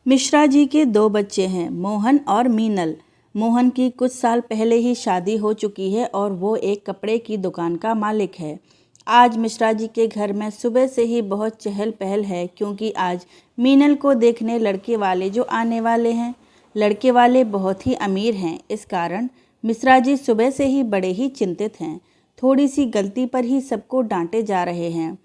मिश्रा जी के दो बच्चे हैं, मोहन और मीनल। मोहन की कुछ साल पहले ही शादी हो चुकी है और वो एक कपड़े की दुकान का मालिक है। आज मिश्रा जी के घर में सुबह से ही बहुत चहल पहल है, क्योंकि आज मीनल को देखने लड़के वाले जो आने वाले हैं। लड़के वाले बहुत ही अमीर हैं, इस कारण मिश्रा जी सुबह से ही बड़े ही चिंतित हैं। थोड़ी सी गलती पर ही सबको डांटे जा रहे हैं।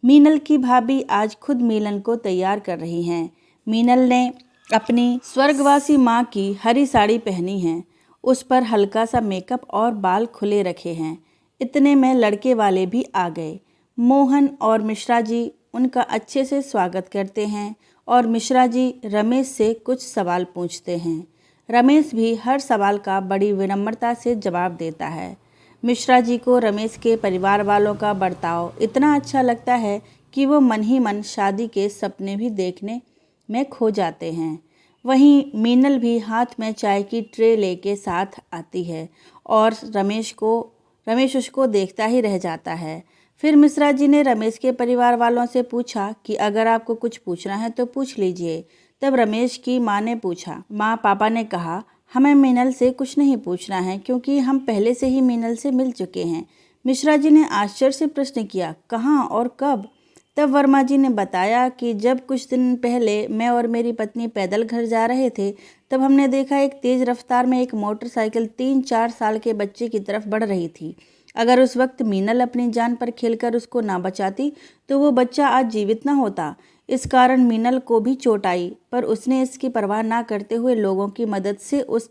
मीनल की भाभी आज खुद मीनल को तैयार कर रही हैं। मीनल ने अपनी स्वर्गवासी माँ की हरी साड़ी पहनी है, उस पर हल्का सा मेकअप और बाल खुले रखे हैं। इतने में लड़के वाले भी आ गए। मोहन और मिश्रा जी उनका अच्छे से स्वागत करते हैं और मिश्रा जी रमेश से कुछ सवाल पूछते हैं। रमेश भी हर सवाल का बड़ी विनम्रता से जवाब देता है। मिश्रा जी को रमेश के परिवार वालों का बर्ताव इतना अच्छा लगता है कि वो मन ही मन शादी के सपने भी देखने में खो जाते हैं। वहीं मीनल भी हाथ में चाय की ट्रे लेके साथ आती है और रमेश उसको देखता ही रह जाता है। फिर मिश्रा जी ने रमेश के परिवार वालों से पूछा कि अगर आपको कुछ पूछना है तो पूछ लीजिए। तब रमेश की माँ ने पूछा। पापा ने कहा, हमें मीनल से कुछ नहीं पूछना है, क्योंकि हम पहले से ही मीनल से मिल चुके हैं। मिश्रा जी ने आश्चर्य से प्रश्न किया, कहाँ और कब? तब वर्मा जी ने बताया कि जब कुछ दिन पहले मैं और मेरी पत्नी पैदल घर जा रहे थे, तब हमने देखा एक तेज रफ्तार में एक मोटरसाइकिल 3-4 साल के बच्चे की तरफ बढ़ रही थी। अगर उस वक्त मीनल अपनी जान पर खेलकर उसको ना बचाती तो वो बच्चा आज जीवित ना होता। इस कारण मीनल को भी चोट आई, पर उसने इसकी परवाह ना करते हुए लोगों की मदद से उस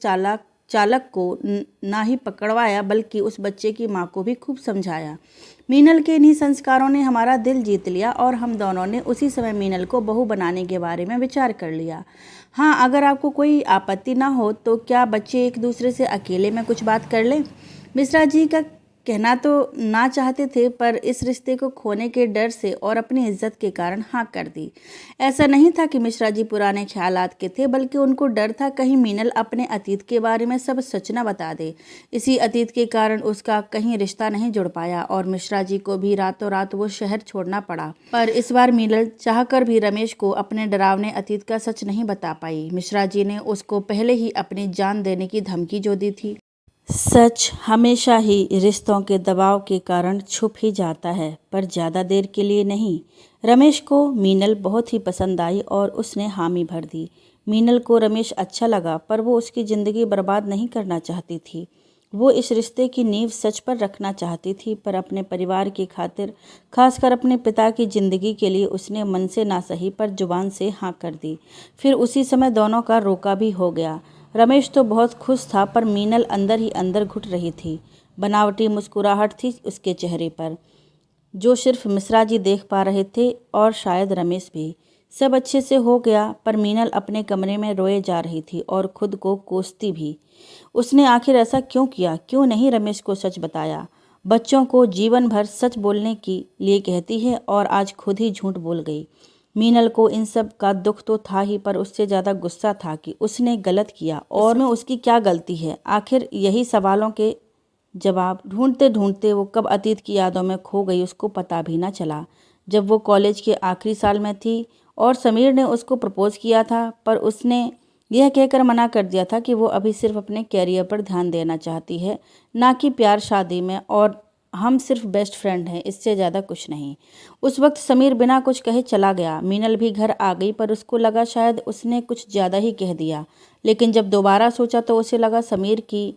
चालक को ना ही पकड़वाया, बल्कि उस बच्चे की माँ को भी खूब समझाया। मीनल के इन्हीं संस्कारों ने हमारा दिल जीत लिया और हम दोनों ने उसी समय मीनल को बहू बनाने के बारे में विचार कर लिया। हाँ, अगर आपको कोई आपत्ति ना हो तो क्या बच्चे एक दूसरे से अकेले में कुछ बात कर लें? मिश्रा जी का कहना तो ना चाहते थे, पर इस रिश्ते को खोने के डर से और अपनी इज्जत के कारण हाँ कर दी। ऐसा नहीं था कि मिश्रा जी पुराने ख्यालात के थे, बल्कि उनको डर था कहीं मीनल अपने अतीत के बारे में सब सच न बता दे। इसी अतीत के कारण उसका कहीं रिश्ता नहीं जुड़ पाया और मिश्रा जी को भी रातों रात वो शहर छोड़ना पड़ा। पर इस बार मीनल चाहकर भी रमेश को अपने डरावने अतीत का सच नहीं बता पाई। मिश्रा जी ने उसको पहले ही अपनी जान देने की धमकी जो दी थी। सच हमेशा ही रिश्तों के दबाव के कारण छुप ही जाता है, पर ज़्यादा देर के लिए नहीं। रमेश को मीनल बहुत ही पसंद आई और उसने हामी भर दी। मीनल को रमेश अच्छा लगा, पर वो उसकी ज़िंदगी बर्बाद नहीं करना चाहती थी। वो इस रिश्ते की नींव सच पर रखना चाहती थी, पर अपने परिवार की खातिर, खासकर अपने पिता की ज़िंदगी के लिए उसने मन से ना सही पर जुबान से हाँ कर दी। फिर उसी समय दोनों का रोका भी हो गया। रमेश तो बहुत खुश था, पर मीनल अंदर ही अंदर घुट रही थी। बनावटी मुस्कुराहट थी उसके चेहरे पर, जो सिर्फ मिश्रा जी देख पा रहे थे और शायद रमेश भी। सब अच्छे से हो गया, पर मीनल अपने कमरे में रोए जा रही थी और खुद को कोसती भी। उसने आखिर ऐसा क्यों किया? क्यों नहीं रमेश को सच बताया? बच्चों को जीवन भर सच बोलने के लिए कहती है और आज खुद ही झूठ बोल गई। मीनल को इन सब का दुख तो था ही, पर उससे ज़्यादा गुस्सा था कि उसने गलत किया और उसमें उसकी क्या गलती है। आखिर यही सवालों के जवाब ढूंढते ढूंढते वो कब अतीत की यादों में खो गई, उसको पता भी ना चला। जब वो कॉलेज के आखिरी साल में थी और समीर ने उसको प्रपोज किया था, पर उसने यह कहकर मना कर दिया था कि वो अभी सिर्फ अपने कैरियर पर ध्यान देना चाहती है, ना कि प्यार शादी में, और हम सिर्फ बेस्ट फ्रेंड हैं, इससे ज़्यादा कुछ नहीं। उस वक्त समीर बिना कुछ कहे चला गया। मीनल भी घर आ गई, पर उसको लगा शायद उसने कुछ ज़्यादा ही कह दिया। लेकिन जब दोबारा सोचा तो उसे लगा समीर की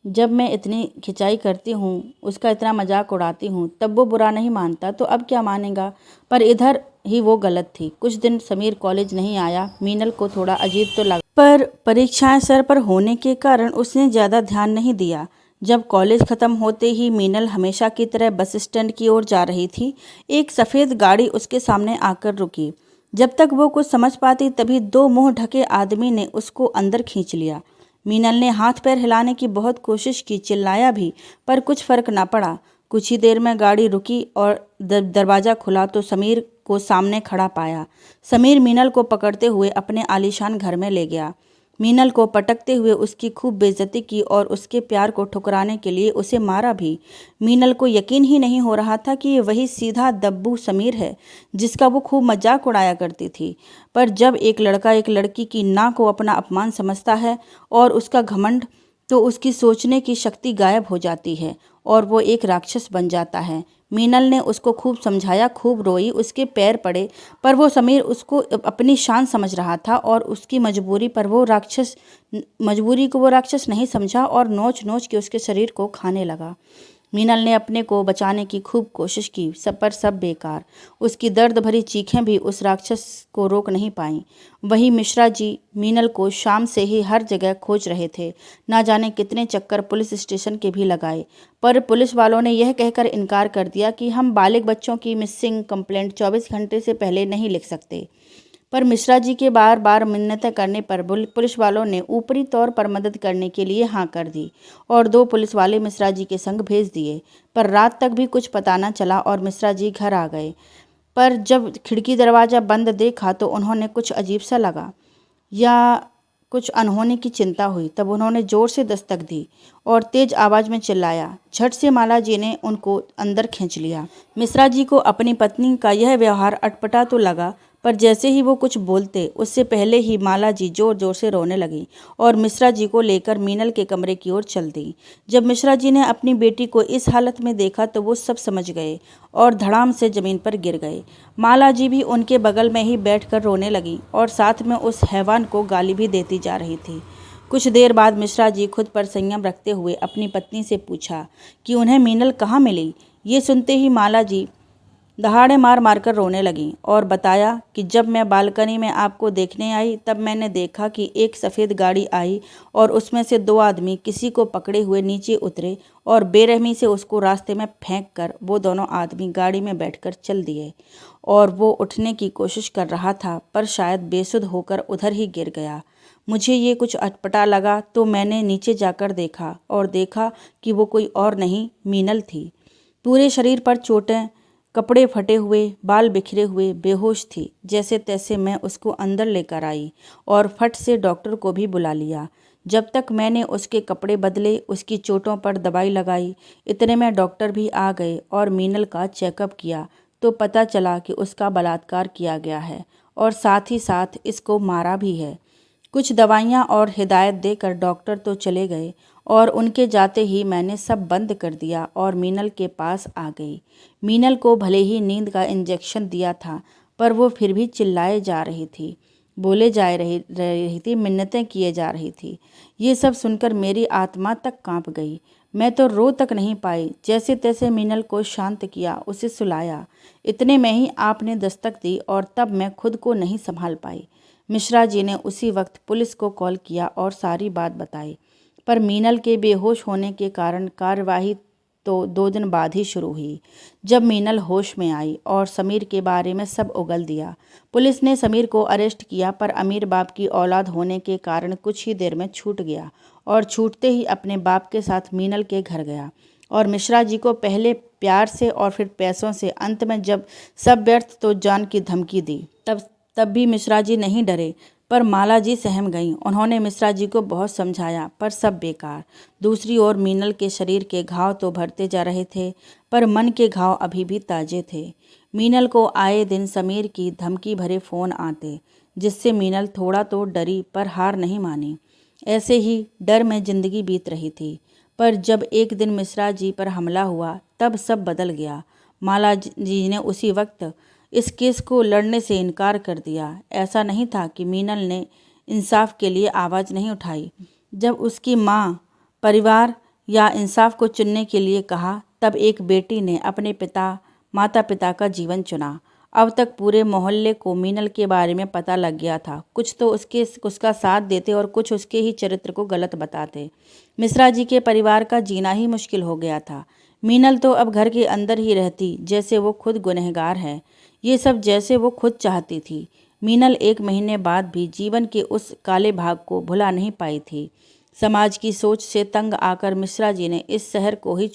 जब मैं इतनी खिंचाई करती हूँ, उसका इतना मजाक उड़ाती हूँ, तब वो बुरा नहीं मानता तो अब क्या मानेगा। पर इधर ही वो गलत थी। कुछ दिन समीर कॉलेज नहीं आया। मीनल को थोड़ा अजीब तो लगा, पर परीक्षाएं सर पर होने के कारण उसने ज़्यादा ध्यान नहीं दिया। जब कॉलेज ख़त्म होते ही मीनल हमेशा की तरह बस स्टैंड की ओर जा रही थी। एक सफ़ेद गाड़ी उसके सामने आकर रुकी। जब तक वो कुछ समझ पाती तभी दो मुंह ढके आदमी ने उसको अंदर खींच लिया। मीनल ने हाथ पैर हिलाने की बहुत कोशिश की, चिल्लाया भी, पर कुछ फर्क ना पड़ा। कुछ ही देर में गाड़ी रुकी और दरवाज़ा खुला तो समीर को सामने खड़ा पाया। समीर मीनल को पकड़ते हुए अपने आलीशान घर में ले गया। मीनल को पटकते हुए उसकी खूब बेइज्जती की और उसके प्यार को ठुकराने के लिए उसे मारा भी। मीनल को यकीन ही नहीं हो रहा था कि ये वही सीधा दब्बू समीर है जिसका वो खूब मजाक उड़ाया करती थी। पर जब एक लड़का एक लड़की की नाक को अपना अपमान समझता है और उसका घमंड, तो उसकी सोचने की शक्ति गायब हो जाती है और वो एक राक्षस बन जाता है। मीनल ने उसको खूब समझाया, खूब रोई, उसके पैर पड़े, पर वो समीर उसको अपनी शान समझ रहा था और उसकी मजबूरी को वो राक्षस नहीं समझा और नोच नोच के उसके शरीर को खाने लगा। मीनल ने अपने को बचाने की खूब कोशिश की, पर सब बेकार। उसकी दर्द भरी चीखें भी उस राक्षस को रोक नहीं पाईं। वही मिश्रा जी मीनल को शाम से ही हर जगह खोज रहे थे। ना जाने कितने चक्कर पुलिस स्टेशन के भी लगाए, पर पुलिस वालों ने यह कहकर इनकार कर दिया कि हम बालिग बच्चों की मिसिंग कंप्लेंट 24 घंटे से पहले नहीं लिख सकते। पर मिश्रा जी के बार बार मिन्नतें करने पर पुलिस वालों ने ऊपरी तौर पर मदद करने के लिए हाँ कर दी और 2 पुलिस वाले मिश्रा जी के संग भेज दिए। पर रात तक भी कुछ पता न चला और मिश्रा जी घर आ गए। पर जब खिड़की दरवाज़ा बंद देखा तो उन्होंने कुछ अजीब सा लगा या कुछ अनहोनी की चिंता हुई। तब उन्होंने ज़ोर से दस्तक दी और तेज आवाज़ में चिल्लाया। झट से माला जी ने उनको अंदर खींच लिया। मिश्रा जी को अपनी पत्नी का यह व्यवहार अटपटा तो लगा, पर जैसे ही वो कुछ बोलते उससे पहले ही माला जी जोर जोर से रोने लगी और मिश्रा जी को लेकर मीनल के कमरे की ओर चल दी। जब मिश्रा जी ने अपनी बेटी को इस हालत में देखा तो वो सब समझ गए और धड़ाम से ज़मीन पर गिर गए। माला जी भी उनके बगल में ही बैठकर रोने लगी और साथ में उस हैवान को गाली भी देती जा रही थी। कुछ देर बाद मिश्रा जी खुद पर संयम रखते हुए अपनी पत्नी से पूछा कि उन्हें मीनल कहाँ मिली। ये सुनते ही माला जी दहाड़े मार मारकर रोने लगी और बताया कि जब मैं बालकनी में आपको देखने आई तब मैंने देखा कि एक सफ़ेद गाड़ी आई और उसमें से 2 आदमी किसी को पकड़े हुए नीचे उतरे और बेरहमी से उसको रास्ते में फेंक कर वो दोनों आदमी गाड़ी में बैठकर चल दिए और वो उठने की कोशिश कर रहा था, पर शायद बेसुध होकर उधर ही गिर गया। मुझे ये कुछ अटपटा लगा तो मैंने नीचे जाकर देखा और देखा कि वो कोई और नहीं, मीनल थी। पूरे शरीर पर चोटें, कपड़े फटे हुए, बाल बिखरे हुए, बेहोश थी। जैसे तैसे मैं उसको अंदर लेकर आई और फट से डॉक्टर को भी बुला लिया। जब तक मैंने उसके कपड़े बदले, उसकी चोटों पर दवाई लगाई, इतने में डॉक्टर भी आ गए और मीनल का चेकअप किया तो पता चला कि उसका बलात्कार किया गया है और साथ ही साथ इसको मारा भी है। कुछ दवाइयाँ और हिदायत देकर डॉक्टर तो चले गए और उनके जाते ही मैंने सब बंद कर दिया और मीनल के पास आ गई। मीनल को भले ही नींद का इंजेक्शन दिया था, पर वो फिर भी चिल्लाए जा रही थी, बोले जा रही थी, मिन्नतें किए जा रही थी। ये सब सुनकर मेरी आत्मा तक कांप गई। मैं तो रो तक नहीं पाई। जैसे तैसे मीनल को शांत किया, उसे सुलाया। इतने में ही आपने दस्तक दी और तब मैं खुद को नहीं संभाल पाई। मिश्रा जी ने उसी वक्त पुलिस को कॉल किया और सारी बात बताई, पर मीनल के बेहोश होने के कारण कार्यवाही तो 2 दिन बाद ही शुरू हुई, जब मीनल होश में आई और समीर के बारे में सब उगल दिया। पुलिस ने समीर को अरेस्ट किया, पर अमीर बाप की औलाद होने के कारण कुछ ही देर में छूट गया और छूटते ही अपने बाप के साथ मीनल के घर गया और मिश्रा जी को पहले प्यार से और फिर पैसों से, अंत में जब सब व्यर्थ तो जान की धमकी दी। तब भी मिश्रा जी नहीं डरे, पर माला जी सहम गईं। उन्होंने मिश्रा जी को बहुत समझाया, पर सब बेकार। दूसरी ओर मीनल के शरीर के घाव तो भरते जा रहे थे, पर मन के घाव अभी भी ताजे थे। मीनल को आए दिन समीर की धमकी भरे फ़ोन आते, जिससे मीनल थोड़ा तो डरी पर हार नहीं मानी। ऐसे ही डर में ज़िंदगी बीत रही थी, पर जब एक दिन मिश्रा जी पर हमला हुआ तब सब बदल गया। माला जी ने उसी वक्त इस केस को लड़ने से इनकार कर दिया। ऐसा नहीं था कि मीनल ने इंसाफ के लिए आवाज़ नहीं उठाई। जब उसकी माँ, परिवार या इंसाफ को चुनने के लिए कहा, तब एक बेटी ने अपने माता पिता का जीवन चुना। अब तक पूरे मोहल्ले को मीनल के बारे में पता लग गया था। कुछ तो उसका साथ देते और कुछ उसके ही चरित्र को गलत बताते। मिश्रा जी के परिवार का जीना ही मुश्किल हो गया था। मीनल तो अब घर के अंदर ही रहती, जैसे वो खुद गुनहगार है। ये सब जैसे वो खुद चाहती थी। मीनल 1 महीने बाद भी जीवन के उस काले भाग को भुला नहीं पाई थी। समाज की सोच से तंग आकर मिश्रा जी ने इस शहर को ही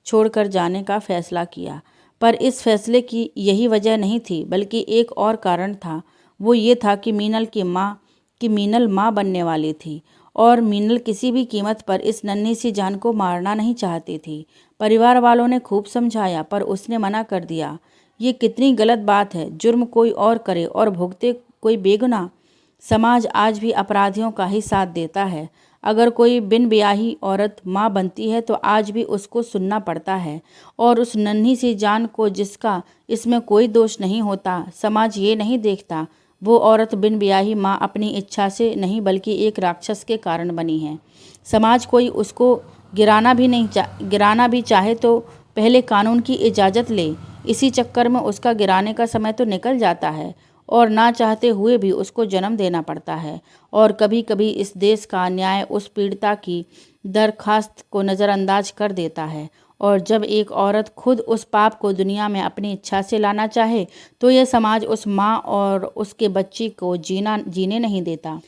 छोड़कर जाने का फैसला किया। पर इस फैसले की यही वजह नहीं थी, बल्कि एक और कारण था। वो ये था कि मीनल की माँ कि मीनल माँ बनने वाली थी और मीनल किसी भी कीमत पर इस नन्ही सी जान को मारना नहीं चाहती थी। परिवार वालों ने खूब समझाया पर उसने मना कर दिया। ये कितनी गलत बात है, जुर्म कोई और करे और भुगते कोई बेगुनाह। समाज आज भी अपराधियों का ही साथ देता है। अगर कोई बिन ब्याही औरत माँ बनती है तो आज भी उसको सुनना पड़ता है, और उस नन्ही सी जान को जिसका इसमें कोई दोष नहीं होता, समाज ये नहीं देखता वो औरत बिन ब्याही माँ अपनी इच्छा से नहीं बल्कि एक राक्षस के कारण बनी है। समाज कोई उसको गिराना भी चाहे तो पहले कानून की इजाज़त ले। इसी चक्कर में उसका गिराने का समय तो निकल जाता है और ना चाहते हुए भी उसको जन्म देना पड़ता है। और कभी कभी इस देश का न्याय उस पीड़िता की दरखास्त को नज़रअंदाज कर देता है, और जब एक औरत खुद उस पाप को दुनिया में अपनी इच्छा से लाना चाहे तो यह समाज उस माँ और उसके बच्ची को जीने नहीं देता।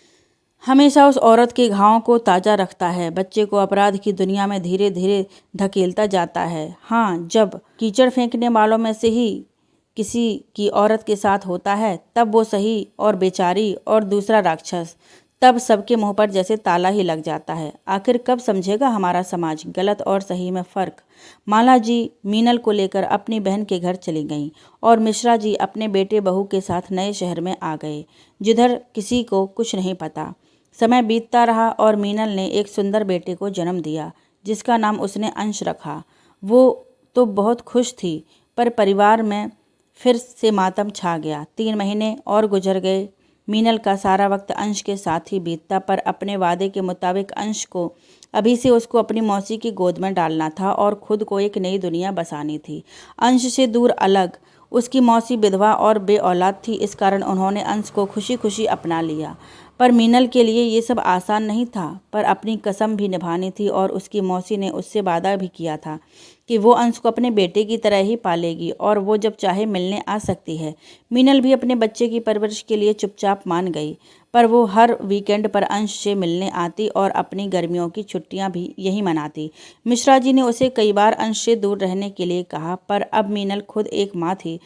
हमेशा उस औरत के घावों को ताज़ा रखता है, बच्चे को अपराध की दुनिया में धीरे धीरे धकेलता जाता है। हाँ, जब कीचड़ फेंकने वालों में से ही किसी की औरत के साथ होता है तब वो सही और बेचारी और दूसरा राक्षस, तब सबके मुंह पर जैसे ताला ही लग जाता है। आखिर कब समझेगा हमारा समाज गलत और सही में फ़र्क। माला जी मीनल को लेकर अपनी बहन के घर चली गईं और मिश्रा जी अपने बेटे बहू के साथ नए शहर में आ गए, जिधर किसी को कुछ नहीं पता। समय बीतता रहा और मीनल ने एक सुंदर बेटे को जन्म दिया जिसका नाम उसने अंश रखा। वो तो बहुत खुश थी, पर परिवार में फिर से मातम छा गया। 3 महीने और गुजर गए। मीनल का सारा वक्त अंश के साथ ही बीतता, पर अपने वादे के मुताबिक अंश को अभी से उसको अपनी मौसी की गोद में डालना था और खुद को एक नई दुनिया बसानी थी। अंश से दूर अलग उसकी मौसी विधवा और बे औलाद थी, इस कारण उन्होंने अंश को खुशी खुशी अपना लिया। पर मीनल के लिए ये सब आसान नहीं था, पर अपनी कसम भी निभानी थी और उसकी मौसी ने उससे वादा भी किया था कि वो अंश को अपने बेटे की तरह ही पालेगी और वो जब चाहे मिलने आ सकती है। मीनल भी अपने बच्चे की परवरिश के लिए चुपचाप मान गई, पर वो हर वीकेंड पर अंश से मिलने आती और अपनी गर्मियों की छुट्टियां भी यही मनाती। मिश्रा जी ने उसे कई बार अंश से दूर रहने के लिए कहा, पर अब मीनल खुद एक माँ थी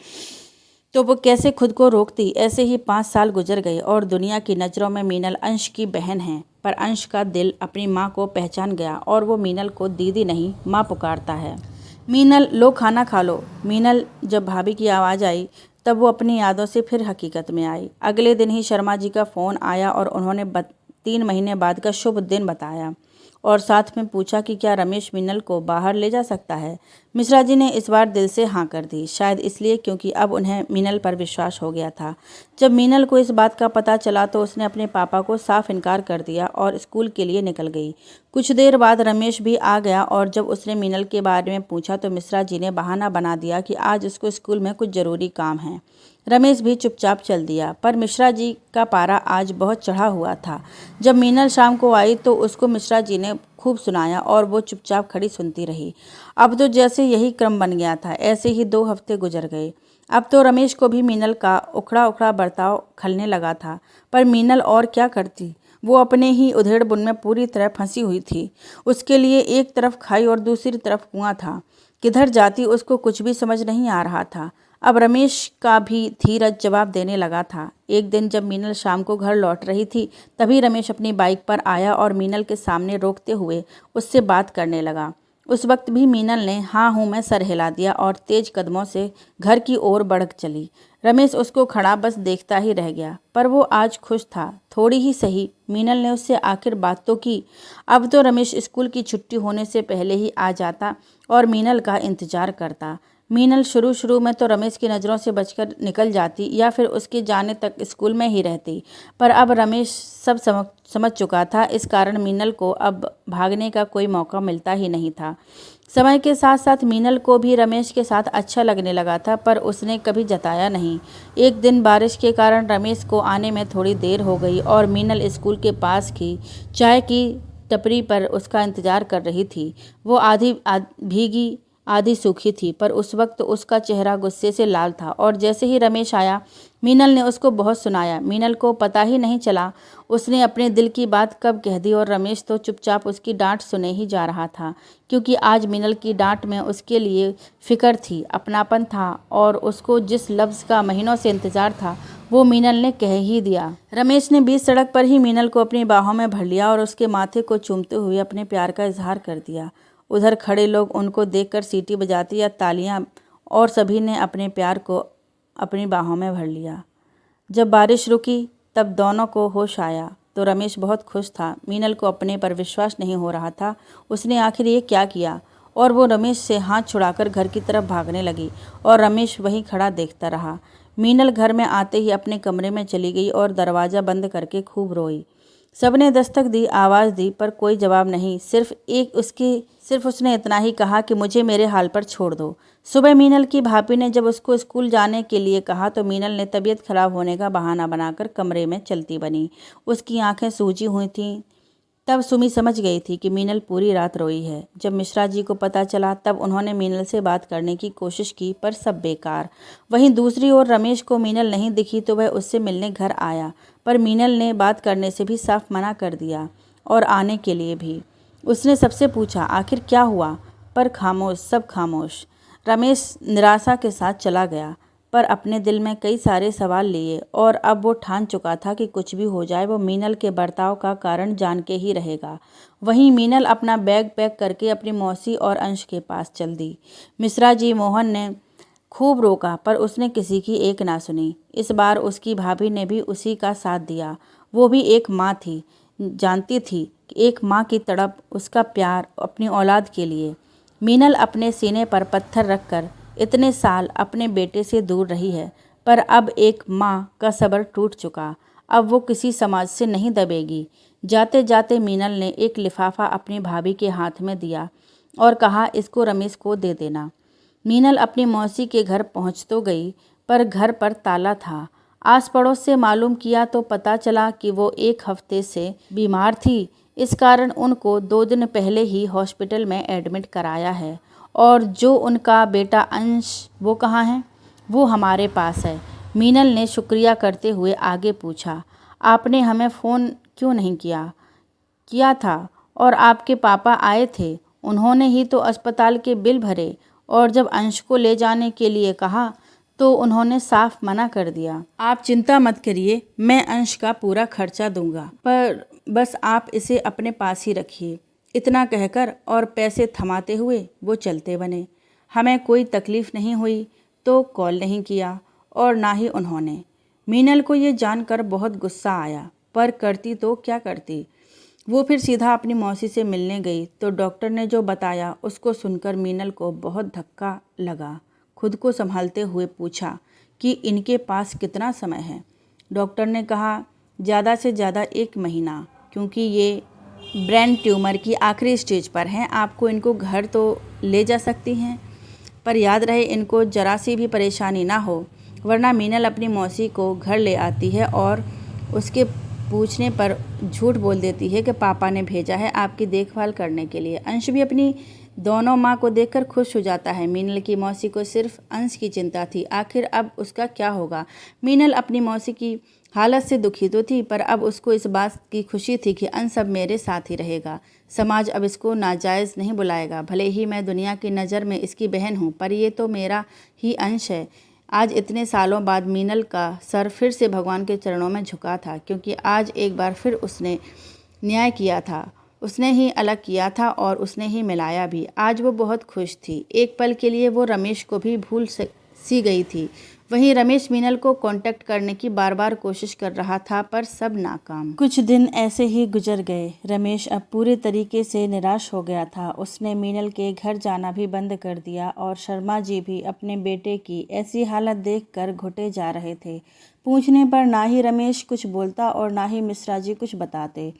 तो वो कैसे खुद को रोकती। ऐसे ही 5 साल गुजर गए और दुनिया की नज़रों में मीनल अंश की बहन है, पर अंश का दिल अपनी माँ को पहचान गया और वो मीनल को दीदी नहीं माँ पुकारता है। मीनल, लो खाना खा लो। मीनल, जब भाभी की आवाज़ आई तब वो अपनी यादों से फिर हकीकत में आई। अगले दिन ही शर्मा जी का फ़ोन आया और उन्होंने 3 महीने बाद का शुभ दिन बताया और साथ में पूछा कि क्या रमेश मीनल को बाहर ले जा सकता है। मिश्रा जी ने इस बार दिल से हाँ कर दी, शायद इसलिए क्योंकि अब उन्हें मीनल पर विश्वास हो गया था। जब मीनल को इस बात का पता चला तो उसने अपने पापा को साफ इनकार कर दिया और स्कूल के लिए निकल गई। कुछ देर बाद रमेश भी आ गया और जब उसने मीनल के बारे में पूछा तो मिश्रा जी ने बहाना बना दिया कि आज उसको स्कूल में कुछ ज़रूरी काम है। रमेश भी चुपचाप चल दिया, पर मिश्रा जी का पारा आज बहुत चढ़ा हुआ था। जब मीनल शाम को आई तो उसको मिश्रा जी ने खूब सुनाया और वो चुपचाप खड़ी सुनती रही। अब तो जैसे यही क्रम बन गया था। ऐसे ही 2 हफ्ते गुजर गए। अब तो रमेश को भी मीनल का उखड़ा उखड़ा बर्ताव खलने लगा था, पर मीनल और क्या करती। वो अपने ही उधेड़ बुन में पूरी तरह फंसी हुई थी। उसके लिए एक तरफ खाई और दूसरी तरफ कुआं था। किधर जाती उसको कुछ भी समझ नहीं आ रहा था। अब रमेश का भी धीरज जवाब देने लगा था। एक दिन जब मीनल शाम को घर लौट रही थी तभी रमेश अपनी बाइक पर आया और मीनल के सामने रोकते हुए उससे बात करने लगा। उस वक्त भी मीनल ने हाँ हूँ में सर हिला दिया और तेज कदमों से घर की ओर बढ़ चली। रमेश उसको खड़ा बस देखता ही रह गया, पर वो आज खुश था, थोड़ी ही सही। मीनल ने उससे आखिर बात तो की। अब तो रमेश स्कूल की छुट्टी होने से पहले ही आ जाता और मीनल का इंतजार करता। मीनल शुरू में तो रमेश की नज़रों से बचकर निकल जाती या फिर उसके जाने तक स्कूल में ही रहती, पर अब रमेश सब समझ चुका था। इस कारण मीनल को अब भागने का कोई मौका मिलता ही नहीं था। समय के साथ साथ मीनल को भी रमेश के साथ अच्छा लगने लगा था, पर उसने कभी जताया नहीं। एक दिन बारिश के कारण रमेश को आने में थोड़ी देर हो गई और मीनल स्कूल के पास की चाय की टपरी पर उसका इंतज़ार कर रही थी। वो आधी भीगी आधी सूखी थी, पर उस वक्त उसका चेहरा गुस्से से लाल था और जैसे ही रमेश आया मीनल ने उसको बहुत सुनाया। मीनल को पता ही नहीं चला उसने अपने दिल की बात कब कह दी और रमेश तो चुपचाप उसकी डांट सुने ही जा रहा था, क्योंकि आज मीनल की डांट में उसके लिए फ़िक्र थी, अपनापन था और उसको जिस लफ्ज़ का महीनों से इंतज़ार था वो मीनल ने कह ही दिया। रमेश ने बीच सड़क पर ही मीनल को अपनी बाहों में भर लिया और उसके माथे को चूमते हुए अपने प्यार का इजहार कर दिया। उधर खड़े लोग उनको देखकर सीटी बजाते या तालियां, और सभी ने अपने प्यार को अपनी बाहों में भर लिया। जब बारिश रुकी तब दोनों को होश आया तो रमेश बहुत खुश था। मीनल को अपने पर विश्वास नहीं हो रहा था, उसने आखिर ये क्या किया, और वो रमेश से हाथ छुड़ाकर घर की तरफ भागने लगी और रमेश वहीं खड़ा देखता रहा। मीनल घर में आते ही अपने कमरे में चली गई और दरवाज़ा बंद करके खूब रोई। सबने दस्तक दी, आवाज़ दी, पर कोई जवाब नहीं। सिर्फ उसने इतना ही कहा कि मुझे मेरे हाल पर छोड़ दो। सुबह मीनल की भाभी ने जब उसको स्कूल जाने के लिए कहा तो मीनल ने तबीयत खराब होने का बहाना बनाकर कमरे में चलती बनी। उसकी आंखें सूजी हुई थीं। तब सुमी समझ गई थी कि मीनल पूरी रात रोई है। जब मिश्रा जी को पता चला तब उन्होंने मीनल से बात करने की कोशिश की, पर सब बेकार। वहीं दूसरी ओर रमेश को मीनल नहीं दिखी तो वह उससे मिलने घर आया, पर मीनल ने बात करने से भी साफ मना कर दिया और आने के लिए भी। उसने सबसे पूछा आखिर क्या हुआ, पर खामोश, सब खामोश। रमेश निराशा के साथ चला गया, पर अपने दिल में कई सारे सवाल लिए, और अब वो ठान चुका था कि कुछ भी हो जाए वो मीनल के बर्ताव का कारण जान के ही रहेगा। वहीं मीनल अपना बैग पैक करके अपनी मौसी और अंश के पास चल दी। मिश्रा जी मोहन ने खूब रोका, पर उसने किसी की एक ना सुनी। इस बार उसकी भाभी ने भी उसी का साथ दिया। वो भी एक माँ थी, जानती थी कि एक माँ की तड़प, उसका प्यार अपनी औलाद के लिए। मीनल अपने सीने पर पत्थर रखकर इतने साल अपने बेटे से दूर रही है, पर अब एक माँ का सब्र टूट चुका। अब वो किसी समाज से नहीं दबेगी। जाते जाते मीनल ने एक लिफाफा अपनी भाभी के हाथ में दिया और कहा इसको रमेश को दे देना। मीनल अपनी मौसी के घर पहुंच तो गई, पर घर पर ताला था। आस पड़ोस से मालूम किया तो पता चला कि वो 1 हफ्ते से बीमार थी। इस कारण उनको 2 दिन पहले ही हॉस्पिटल में एडमिट कराया है। और जो उनका बेटा अंश, वो कहाँ है? वो हमारे पास है। मीनल ने शुक्रिया करते हुए आगे पूछा, आपने हमें फ़ोन क्यों नहीं किया? किया था, और आपके पापा आए थे, उन्होंने ही तो अस्पताल के बिल भरे, और जब अंश को ले जाने के लिए कहा तो उन्होंने साफ मना कर दिया। आप चिंता मत करिए, मैं अंश का पूरा खर्चा दूंगा, पर बस आप इसे अपने पास ही रखिए। इतना कहकर और पैसे थमाते हुए वो चलते बने। हमें कोई तकलीफ़ नहीं हुई तो कॉल नहीं किया, और ना ही उन्होंने। मीनल को ये जानकर बहुत गुस्सा आया, पर करती तो क्या करती। वो फिर सीधा अपनी मौसी से मिलने गई तो डॉक्टर ने जो बताया उसको सुनकर मीनल को बहुत धक्का लगा। खुद को संभालते हुए पूछा कि इनके पास कितना समय है। डॉक्टर ने कहा ज़्यादा से ज़्यादा 1 महीना, क्योंकि ये ब्रेन ट्यूमर की आखिरी स्टेज पर हैं। आपको इनको घर तो ले जा सकती हैं, पर याद रहे इनको ज़रा सी भी परेशानी ना हो, वरना मीनल अपनी मौसी को घर ले आती है और उसके पूछने पर झूठ बोल देती है कि पापा ने भेजा है आपकी देखभाल करने के लिए। अंश भी अपनी दोनों माँ को देखकर खुश हो जाता है। मीनल की मौसी को सिर्फ अंश की चिंता थी, आखिर अब उसका क्या होगा। मीनल अपनी मौसी की हालत से दुखी तो थी, पर अब उसको इस बात की खुशी थी कि अंश अब मेरे साथ ही रहेगा। समाज अब इसको नाजायज़ नहीं बुलाएगा। भले ही मैं दुनिया की नज़र में इसकी बहन हूँ, पर ये तो मेरा ही अंश है। आज इतने सालों बाद मीनल का सर फिर से भगवान के चरणों में झुका था, क्योंकि आज एक बार फिर उसने न्याय किया था। उसने ही अलग किया था और उसने ही मिलाया भी। आज वो बहुत खुश थी। एक पल के लिए वो रमेश को भी भूल सी गई थी। वहीं रमेश मीनल को कांटेक्ट करने की बार बार कोशिश कर रहा था, पर सब नाकाम। कुछ दिन ऐसे ही गुजर गए। रमेश अब पूरे तरीके से निराश हो गया था। उसने मीनल के घर जाना भी बंद कर दिया, और शर्मा जी भी अपने बेटे की ऐसी हालत देखकर घुटे जा रहे थे। पूछने पर ना ही रमेश कुछ बोलता और ना ही मिश्रा जी कुछ बताते।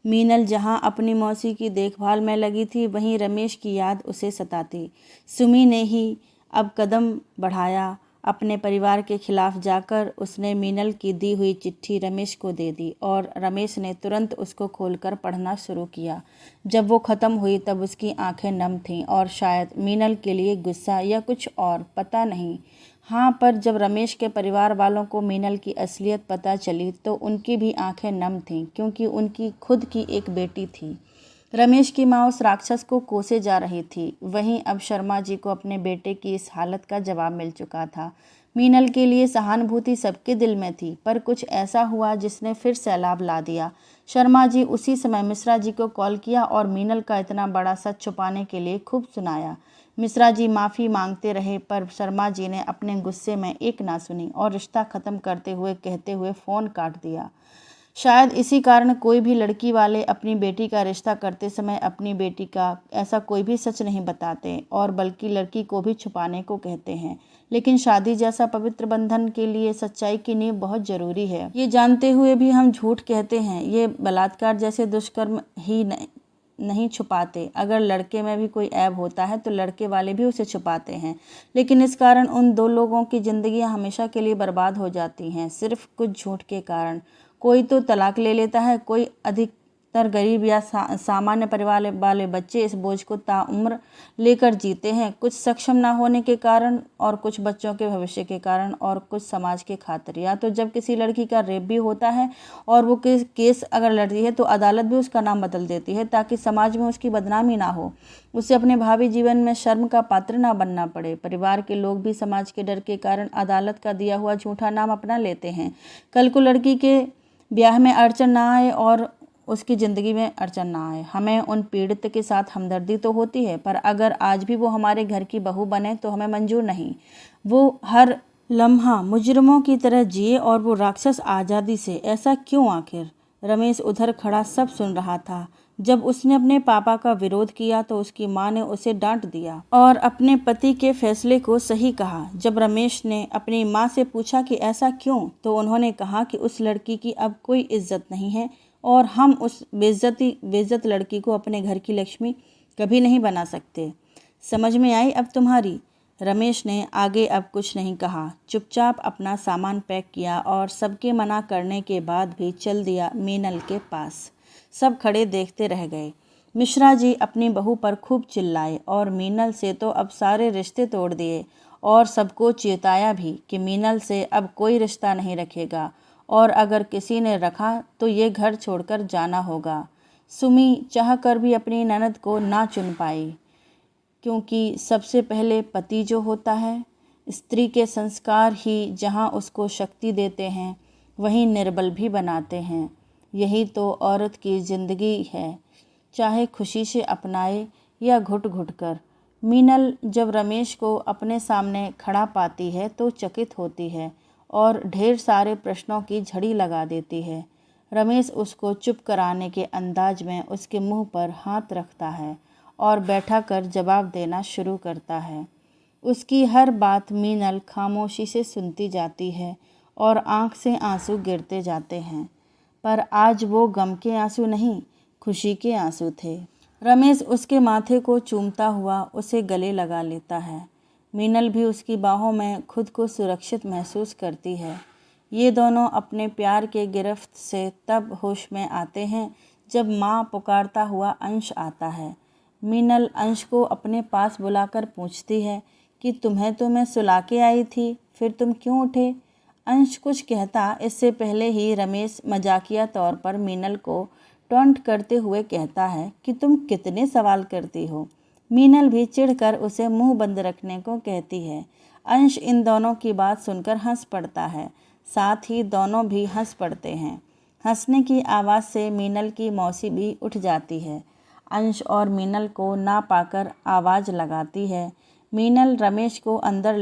मीनल जहां अपनी मौसी की देखभाल में लगी थी, वहीं रमेश की याद उसे सताती। सुमी ने ही अब कदम बढ़ाया। अपने परिवार के खिलाफ जाकर उसने मीनल की दी हुई चिट्ठी रमेश को दे दी, और रमेश ने तुरंत उसको खोलकर पढ़ना शुरू किया। जब वो ख़त्म हुई तब उसकी आंखें नम थीं, और शायद मीनल के लिए गुस्सा या कुछ और, पता नहीं। हाँ, पर जब रमेश के परिवार वालों को मीनल की असलियत पता चली तो उनकी भी आंखें नम थीं, क्योंकि उनकी खुद की एक बेटी थी। रमेश की माँ उस राक्षस को कोसे जा रही थी। वहीं अब शर्मा जी को अपने बेटे की इस हालत का जवाब मिल चुका था। मीनल के लिए सहानुभूति सबके दिल में थी, पर कुछ ऐसा हुआ जिसने फिर सैलाब ला दिया। शर्मा जी उसी समय मिश्रा जी को कॉल किया और मीनल का इतना बड़ा सच छुपाने के लिए खूब सुनाया। मिश्रा जी माफ़ी मांगते रहे, पर शर्मा जी ने अपने गुस्से में एक ना सुनी और रिश्ता ख़त्म करते हुए कहते हुए फ़ोन काट दिया। शायद इसी कारण कोई भी लड़की वाले अपनी बेटी का रिश्ता करते समय अपनी बेटी का ऐसा कोई भी सच नहीं बताते और बल्कि लड़की को भी छुपाने को कहते हैं। लेकिन शादी जैसा पवित्र बंधन के लिए सच्चाई की नींव बहुत ज़रूरी है। ये जानते हुए भी हम झूठ कहते हैं। ये बलात्कार जैसे दुष्कर्म ही नहीं छुपाते। अगर लड़के में भी कोई ऐब होता है तो लड़के वाले भी उसे छुपाते हैं, लेकिन इस कारण उन दो लोगों की ज़िंदगियां हमेशा के लिए बर्बाद हो जाती हैं, सिर्फ कुछ झूठ के कारण। कोई तो तलाक ले लेता है, कोई अधिकतर गरीब या सामान्य परिवार वाले बच्चे इस बोझ को ताउम्र लेकर जीते हैं, कुछ सक्षम ना होने के कारण और कुछ बच्चों के भविष्य के कारण और कुछ समाज के खातिर। या तो जब किसी लड़की का रेप भी होता है और वो केस अगर लड़ती है तो अदालत भी उसका नाम बदल देती है ताकि समाज में उसकी बदनामी ना हो, उसे अपने भावी जीवन में शर्म का पात्र ना बनना पड़े। परिवार के लोग भी समाज के डर के कारण अदालत का दिया हुआ झूठा नाम अपना लेते हैं। कल को लड़की के ब्याह में अड़चन ना आए और उसकी ज़िंदगी में अड़चन ना आए। हमें उन पीड़ित के साथ हमदर्दी तो होती है, पर अगर आज भी वो हमारे घर की बहू बने तो हमें मंजूर नहीं। वो हर लम्हा मुजरिमों की तरह जिए और वो राक्षस आज़ादी से। ऐसा क्यों आखिर? रमेश उधर खड़ा सब सुन रहा था। जब उसने अपने पापा का विरोध किया तो उसकी माँ ने उसे डांट दिया और अपने पति के फैसले को सही कहा। जब रमेश ने अपनी माँ से पूछा कि ऐसा क्यों, तो उन्होंने कहा कि उस लड़की की अब कोई इज्जत नहीं है और हम उस बेइज्जत लड़की को अपने घर की लक्ष्मी कभी नहीं बना सकते। समझ में आई अब तुम्हारी? रमेश ने आगे अब कुछ नहीं कहा, चुपचाप अपना सामान पैक किया और सबके मना करने के बाद भी चल दिया मीनल के पास। सब खड़े देखते रह गए। मिश्रा जी अपनी बहू पर खूब चिल्लाए और मीनल से तो अब सारे रिश्ते तोड़ दिए और सबको चेताया भी कि मीनल से अब कोई रिश्ता नहीं रखेगा और अगर किसी ने रखा तो ये घर छोड़कर जाना होगा। सुमी चाह कर भी अपनी ननद को ना चुन पाई, क्योंकि सबसे पहले पति जो होता है, स्त्री के संस्कार ही जहाँ उसको शक्ति देते हैं वहीं निर्बल भी बनाते हैं। यही तो औरत की ज़िंदगी है, चाहे खुशी से अपनाए या घुट घुट कर। मीनल जब रमेश को अपने सामने खड़ा पाती है तो चकित होती है और ढेर सारे प्रश्नों की झड़ी लगा देती है। रमेश उसको चुप कराने के अंदाज में उसके मुंह पर हाथ रखता है और बैठा कर जवाब देना शुरू करता है। उसकी हर बात मीनल खामोशी से सुनती जाती है और आँख से आंसू गिरते जाते हैं, पर आज वो गम के आंसू नहीं, खुशी के आंसू थे। रमेश उसके माथे को चूमता हुआ उसे गले लगा लेता है। मीनल भी उसकी बाहों में खुद को सुरक्षित महसूस करती है। ये दोनों अपने प्यार के गिरफ्त से तब होश में आते हैं जब माँ पुकारता हुआ अंश आता है। मीनल अंश को अपने पास बुलाकर पूछती है कि तुम्हें तो मैं सुला के आई थी, फिर तुम क्यों उठे? अंश कुछ कहता इससे पहले ही रमेश मजाकिया तौर पर मीनल को टॉन्ट करते हुए कहता है कि तुम कितने सवाल करती हो। मीनल भी चिढ़कर उसे मुंह बंद रखने को कहती है। अंश इन दोनों की बात सुनकर हंस पड़ता है, साथ ही दोनों भी हंस पड़ते हैं। हंसने की आवाज़ से मीनल की मौसी भी उठ जाती है। अंश और मीनल को ना पाकर आवाज़ लगाती है। मीनल रमेश को अंदर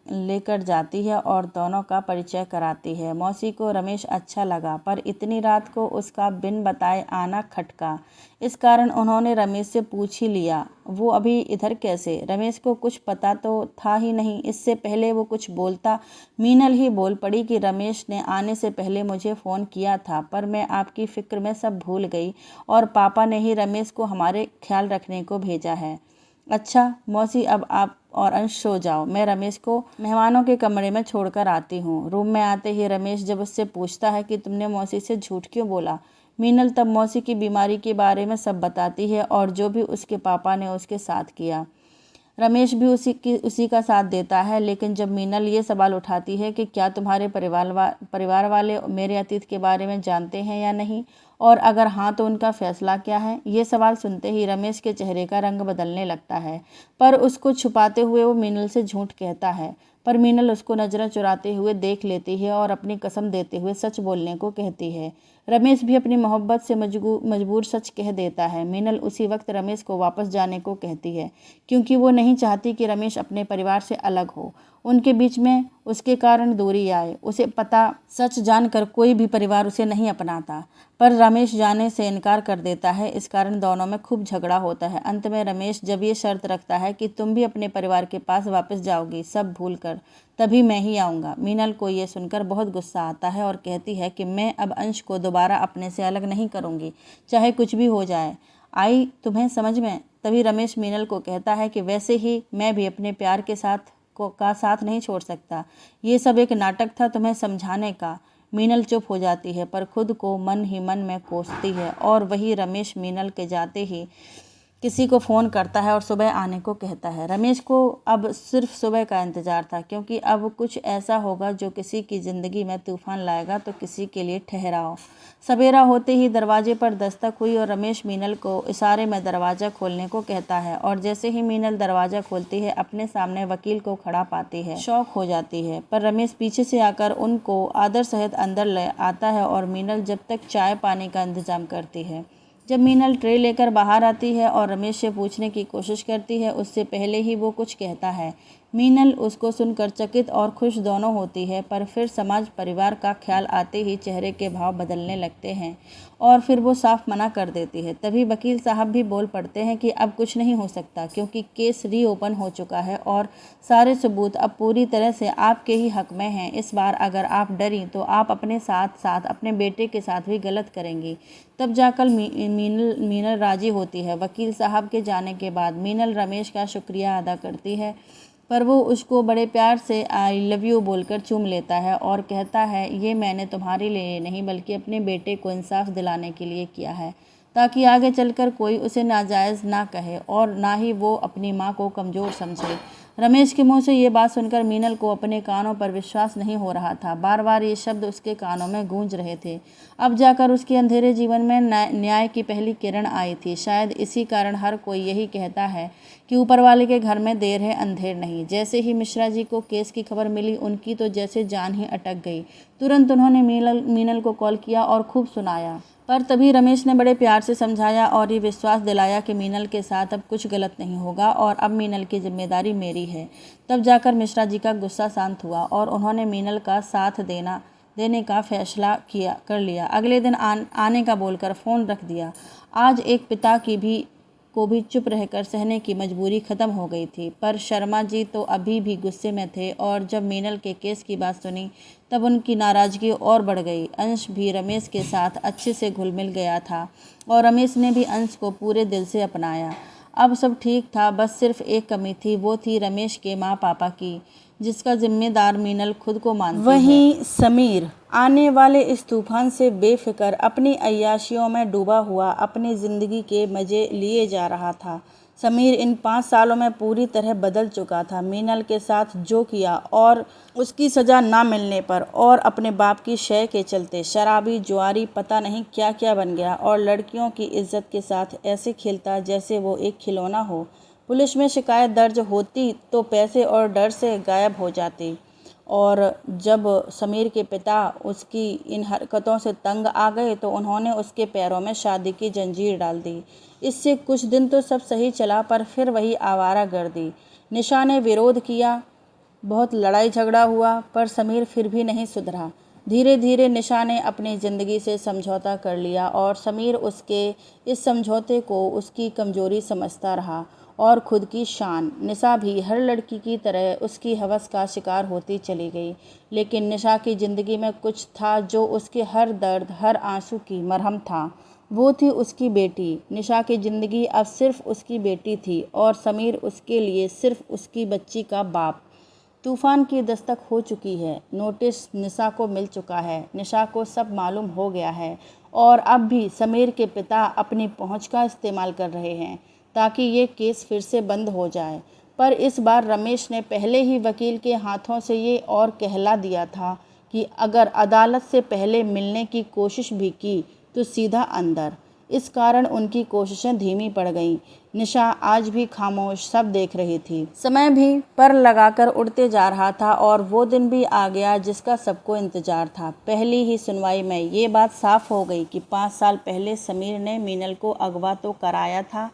लेकर जाती है और दोनों का परिचय कराती है। मौसी को रमेश अच्छा लगा, पर इतनी रात को उसका बिन बताए आना खटका। इस कारण उन्होंने रमेश से पूछ ही लिया, वो अभी इधर कैसे? रमेश को कुछ पता तो था ही नहीं। इससे पहले वो कुछ बोलता, मीनल ही बोल पड़ी कि रमेश ने आने से पहले मुझे फ़ोन किया था, पर मैं आपकी फ़िक्र में सब भूल गई और पापा ने ही रमेश को हमारे ख्याल रखने को भेजा है। अच्छा मौसी, अब आप और अंश सो जाओ, मैं रमेश को मेहमानों के कमरे में छोड़कर आती हूँ। रूम में आते ही रमेश जब उससे पूछता है कि तुमने मौसी से झूठ क्यों बोला, मीनल तब मौसी की बीमारी के बारे में सब बताती है और जो भी उसके पापा ने उसके साथ किया। रमेश भी उसी का साथ देता है। लेकिन जब मीनल ये सवाल उठाती है कि क्या तुम्हारे परिवार वाले मेरे अतीत के बारे में जानते हैं या नहीं, और अगर हाँ तो उनका फैसला क्या है, ये सवाल सुनते ही रमेश के चेहरे का रंग बदलने लगता है। पर उसको छुपाते हुए वो मीनल से झूठ कहता है। पर मीनल उसको नज़रें चुराते हुए देख लेती है और अपनी कसम देते हुए सच बोलने को कहती है। रमेश भी अपनी मोहब्बत से मजबूर सच कह देता है। मीनल उसी वक्त रमेश को वापस जाने को कहती है, क्योंकि वो नहीं चाहती कि रमेश अपने परिवार से अलग हो, उनके बीच में उसके कारण दूरी आए। उसे पता सच जानकर कोई भी परिवार उसे नहीं अपनाता, पर रमेश जाने से इनकार कर देता है। इस कारण दोनों में खूब झगड़ा होता है। अंत में रमेश जब ये शर्त रखता है कि तुम भी अपने परिवार के पास वापस जाओगी, सब भूल कर, तभी मैं ही आऊँगा। मीनल को ये सुनकर बहुत गुस्सा आता है और कहती है कि मैं अब अंश को दोबारा अपने से अलग नहीं करूँगी, चाहे कुछ भी हो जाए। आई तुम्हें समझ में? तभी रमेश मीनल को कहता है कि वैसे ही मैं भी अपने प्यार के साथ नहीं छोड़ सकता। ये सब एक नाटक था तुम्हें समझाने का। मीनल चुप हो जाती है, पर खुद को मन ही मन में कोसती है। और वही रमेश मीनल के जाते ही किसी को फ़ोन करता है और सुबह आने को कहता है। रमेश को अब सिर्फ सुबह का इंतज़ार था, क्योंकि अब कुछ ऐसा होगा जो किसी की ज़िंदगी में तूफान लाएगा तो किसी के लिए ठहराव। सवेरा होते ही दरवाजे पर दस्तक हुई और रमेश मीनल को इशारे में दरवाज़ा खोलने को कहता है। और जैसे ही मीनल दरवाज़ा खोलती है, अपने सामने वकील को खड़ा पाती है। शौक हो जाती है, पर रमेश पीछे से आकर उनको आदर सहित अंदर ले आता है और मीनल जब तक चाय पानी का इंतज़ाम करती है। जब मीनल ट्रे लेकर बाहर आती है और रमेश से पूछने की कोशिश करती है, उससे पहले ही वो कुछ कहता है। मीनल उसको सुनकर चकित और खुश दोनों होती है, पर फिर समाज परिवार का ख्याल आते ही चेहरे के भाव बदलने लगते हैं और फिर वो साफ मना कर देती है। तभी वकील साहब भी बोल पड़ते हैं कि अब कुछ नहीं हो सकता, क्योंकि केस रीओपन हो चुका है और सारे सबूत अब पूरी तरह से आपके ही हक में हैं। इस बार अगर आप डरी तो आप अपने साथ साथ अपने बेटे के साथ भी गलत करेंगी। तब जाकर मीनल राजी होती है। वकील साहब के जाने के बाद मीनल रमेश का शुक्रिया अदा करती है, पर वो उसको बड़े प्यार से आई लव यू बोलकर चूम लेता है और कहता है, ये मैंने तुम्हारे लिए नहीं बल्कि अपने बेटे को इंसाफ दिलाने के लिए किया है, ताकि आगे चलकर कोई उसे नाजायज़ ना कहे और ना ही वो अपनी माँ को कमज़ोर समझे। रमेश के मुंह से ये बात सुनकर मीनल को अपने कानों पर विश्वास नहीं हो रहा था। बार बार ये शब्द उसके कानों में गूंज रहे थे। अब जाकर उसके अंधेरे जीवन में न्याय की पहली किरण आई थी। शायद इसी कारण हर कोई यही कहता है कि ऊपर वाले के घर में देर है अंधेर नहीं। जैसे ही मिश्रा जी को केस की खबर मिली, उनकी तो जैसे जान ही अटक गई। तुरंत उन्होंने मीनल को कॉल किया और खूब सुनाया, पर तभी रमेश ने बड़े प्यार से समझाया और ये विश्वास दिलाया कि मीनल के साथ अब कुछ गलत नहीं होगा और अब मीनल की जिम्मेदारी मेरी है। तब जाकर मिश्रा जी का गुस्सा शांत हुआ और उन्होंने मीनल का साथ देने का फैसला कर लिया। अगले दिन आने का बोलकर फ़ोन रख दिया। आज एक पिता को भी चुप रहकर सहने की मजबूरी ख़त्म हो गई थी, पर शर्मा जी तो अभी भी गुस्से में थे और जब मीनल के केस की बात सुनी तब उनकी नाराज़गी और बढ़ गई। अंश भी रमेश के साथ अच्छे से घुल मिल गया था और रमेश ने भी अंश को पूरे दिल से अपनाया। अब सब ठीक था, बस सिर्फ एक कमी थी, वो थी रमेश के माँ पापा की, जिसका जिम्मेदार मीनल खुद को मानती है। वहीं समीर आने वाले इस तूफान से बेफिक्र अपनी अय्याशियों में डूबा हुआ अपनी ज़िंदगी के मज़े लिए जा रहा था। समीर इन 5 सालों में पूरी तरह बदल चुका था। मीनल के साथ जो किया और उसकी सज़ा ना मिलने पर और अपने बाप की शय के चलते शराबी जुआरी पता नहीं क्या क्या बन गया और लड़कियों की इज्जत के साथ ऐसे खेलता जैसे वो एक खिलौना हो। पुलिस में शिकायत दर्ज होती तो पैसे और डर से गायब हो जाती। और जब समीर के पिता उसकी इन हरकतों से तंग आ गए तो उन्होंने उसके पैरों में शादी की जंजीर डाल दी। इससे कुछ दिन तो सब सही चला, पर फिर वही आवारागर्दी। निशा ने विरोध किया, बहुत लड़ाई झगड़ा हुआ, पर समीर फिर भी नहीं सुधरा। धीरे धीरे निशा ने अपनी ज़िंदगी से समझौता कर लिया और समीर उसके इस समझौते को उसकी कमज़ोरी समझता रहा और खुद की शान। निशा भी हर लड़की की तरह उसकी हवस का शिकार होती चली गई, लेकिन निशा की ज़िंदगी में कुछ था जो उसके हर दर्द, हर आंसू की मरहम था। वो थी उसकी बेटी। निशा की ज़िंदगी अब सिर्फ उसकी बेटी थी और समीर उसके लिए सिर्फ उसकी बच्ची का बाप। तूफान की दस्तक हो चुकी है। नोटिस निशा को मिल चुका है। निशा को सब मालूम हो गया है और अब भी समीर के पिता अपनी पहुंच का इस्तेमाल कर रहे हैं ताकि ये केस फिर से बंद हो जाए। पर इस बार रमेश ने पहले ही वकील के हाथों से ये और कहला दिया था कि अगर अदालत से पहले मिलने की कोशिश भी की तो सीधा अंदर। इस कारण उनकी कोशिशें धीमी पड़ गईं। निशा आज भी खामोश सब देख रही थी। समय भी पर लगाकर उड़ते जा रहा था और वो दिन भी आ गया जिसका सबको इंतजार था। पहली ही सुनवाई में ये बात साफ हो गई कि 5 साल पहले समीर ने मीनल को अगवा तो कराया था,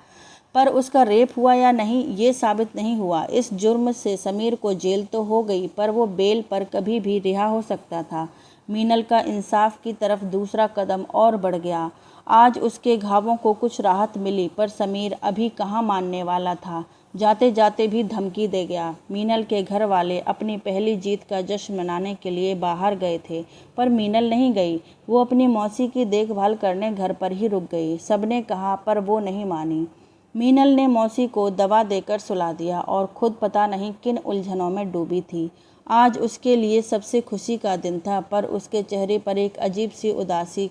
पर उसका रेप हुआ या नहीं ये साबित नहीं हुआ। इस जुर्म से समीर को जेल तो हो गई, पर वो बेल पर कभी भी रिहा हो सकता था। मीनल का इंसाफ की तरफ दूसरा कदम और बढ़ गया। आज उसके घावों को कुछ राहत मिली, पर समीर अभी कहाँ मानने वाला था। जाते जाते भी धमकी दे गया। मीनल के घर वाले अपनी पहली जीत का जश्न मनाने के लिए बाहर गए थे, पर मीनल नहीं गई। वो अपनी मौसी की देखभाल करने घर पर ही रुक गई। सबने कहा पर वो नहीं मानी। मीनल ने मौसी को दवा देकर सुला दिया और खुद पता नहीं किन उलझनों में डूबी थी। आज उसके लिए सबसे खुशी का दिन था, पर उसके चेहरे पर एक अजीब सी उदासी,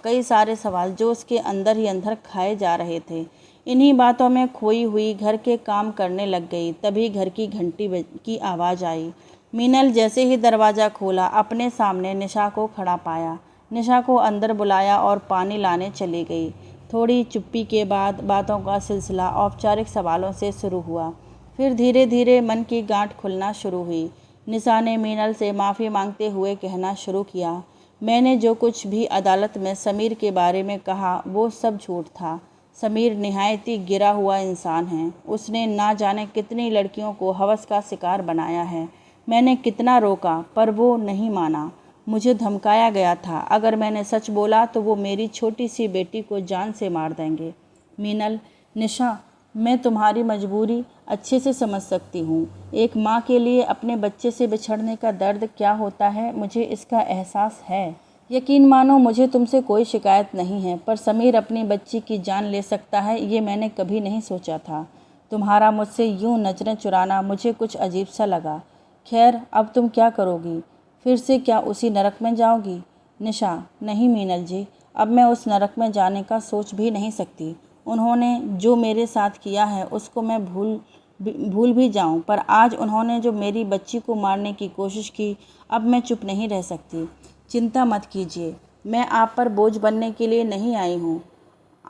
कई सारे सवाल जो उसके अंदर ही अंदर खाए जा रहे थे। इन्हीं बातों में खोई हुई घर के काम करने लग गई। तभी घर की घंटी की आवाज़ आई। मीनल जैसे ही दरवाज़ा खोला, अपने सामने निशा को खड़ा पाया। निशा को अंदर बुलाया और पानी लाने चली गई। थोड़ी चुप्पी के बाद बातों का सिलसिला औपचारिक सवालों से शुरू हुआ। फिर धीरे धीरे मन की गांठ खुलना शुरू हुई। निशा ने मीनल से माफ़ी मांगते हुए कहना शुरू किया, मैंने जो कुछ भी अदालत में समीर के बारे में कहा वो सब झूठ था। समीर निहायती गिरा हुआ इंसान है। उसने ना जाने कितनी लड़कियों को हवस का शिकार बनाया है। मैंने कितना रोका पर वो नहीं माना। मुझे धमकाया गया था, अगर मैंने सच बोला तो वो मेरी छोटी सी बेटी को जान से मार देंगे। मीनल, निशा, मैं तुम्हारी मजबूरी अच्छे से समझ सकती हूँ। एक माँ के लिए अपने बच्चे से बिछड़ने का दर्द क्या होता है, मुझे इसका एहसास है। यकीन मानो मुझे तुमसे कोई शिकायत नहीं है, पर समीर अपनी बच्ची की जान ले सकता है ये मैंने कभी नहीं सोचा था। तुम्हारा मुझसे यूँ नज़रें चुराना मुझे कुछ अजीब सा लगा। खैर, अब तुम क्या करोगी? फिर से क्या उसी नरक में जाओगी? निशा, नहीं मीनल जी, अब मैं उस नरक में जाने का सोच भी नहीं सकती। उन्होंने जो मेरे साथ किया है उसको मैं भूल भी जाऊं, पर आज उन्होंने जो मेरी बच्ची को मारने की कोशिश की, अब मैं चुप नहीं रह सकती। चिंता मत कीजिए, मैं आप पर बोझ बनने के लिए नहीं आई हूँ।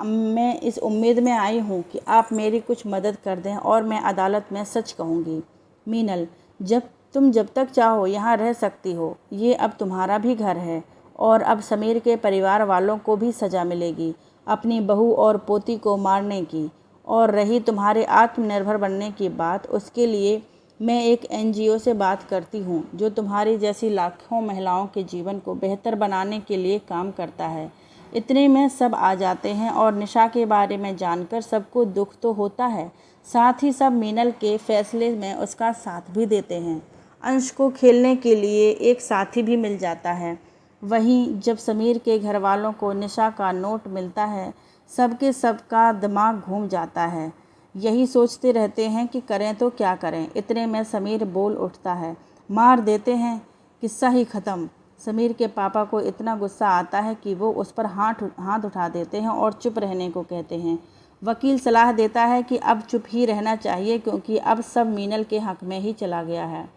मैं इस उम्मीद में आई हूँ कि आप मेरी कुछ मदद कर दें और मैं अदालत में सच कहूँगी। मीनल, जब तक चाहो यहाँ रह सकती हो। ये अब तुम्हारा भी घर है और अब समीर के परिवार वालों को भी सज़ा मिलेगी अपनी बहू और पोती को मारने की। और रही तुम्हारे आत्मनिर्भर बनने की बात, उसके लिए मैं एक एनजीओ से बात करती हूँ जो तुम्हारी जैसी लाखों महिलाओं के जीवन को बेहतर बनाने के लिए काम करता है। इतने में सब आ जाते हैं और निशा के बारे में जानकर सबको दुख तो होता है, साथ ही सब मीनल के फैसले में उसका साथ भी देते हैं। अंश को खेलने के लिए एक साथी भी मिल जाता है। वहीं जब समीर के घर वालों को निशा का नोट मिलता है, सबका दिमाग घूम जाता है। यही सोचते रहते हैं कि करें तो क्या करें। इतने में समीर बोल उठता है, मार देते हैं, किस्सा ही ख़त्म। समीर के पापा को इतना गुस्सा आता है कि वो उस पर हाथ उठा देते हैं और चुप रहने को कहते हैं। वकील सलाह देता है कि अब चुप ही रहना चाहिए क्योंकि अब सब मीनल के हक में ही चला गया है।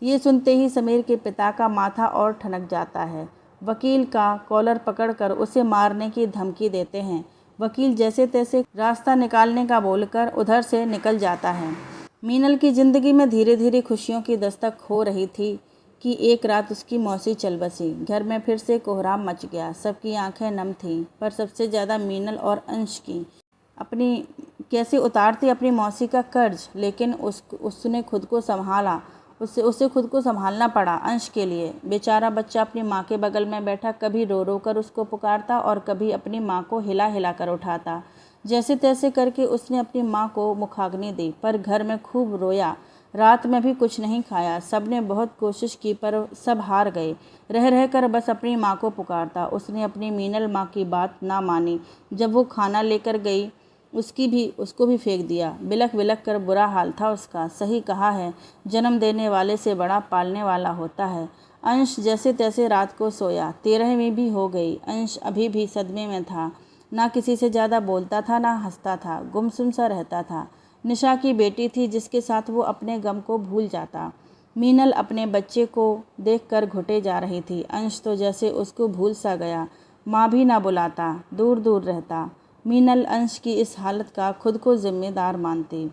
ये सुनते ही समीर के पिता का माथा और ठनक जाता है। वकील का कॉलर पकड़कर उसे मारने की धमकी देते हैं। वकील जैसे तैसे रास्ता निकालने का बोलकर उधर से निकल जाता है। मीनल की ज़िंदगी में धीरे धीरे खुशियों की दस्तक हो रही थी कि एक रात उसकी मौसी चल बसी। घर में फिर से कोहराम मच गया। सबकी आंखें नम थीं, पर सबसे ज़्यादा मीनल और अंश की। अपनी कैसे उतारती अपनी मौसी का कर्ज, लेकिन उसने खुद को संभाला। उसे खुद को संभालना पड़ा अंश के लिए। बेचारा बच्चा अपनी माँ के बगल में बैठा कभी रो रो कर उसको पुकारता और कभी अपनी माँ को हिला हिला कर उठाता। जैसे तैसे करके उसने अपनी माँ को मुखाग्नि दी, पर घर में खूब रोया। रात में भी कुछ नहीं खाया। सबने बहुत कोशिश की पर सब हार गए। रह रह कर बस अपनी माँ को पुकारता। उसने अपनी मीनल माँ की बात ना मानी। जब वो खाना लेकर गई उसको भी फेंक दिया। बिलख बिलख कर बुरा हाल था उसका। सही कहा है, जन्म देने वाले से बड़ा पालने वाला होता है। अंश जैसे तैसे रात को सोया। 13वीं भी हो गई। अंश अभी भी सदमे में था। ना किसी से ज़्यादा बोलता था, ना हंसता था, गुमसुम सा रहता था। निशा की बेटी थी जिसके साथ वो अपने गम को भूल जाता। मीनल अपने बच्चे को देखकर घुटे जा रही थी। अंश तो जैसे उसको भूल सा गया, माँ भी ना बुलाता, दूर दूर रहता। मीनल अंश की इस हालत का खुद को जिम्मेदार मानती।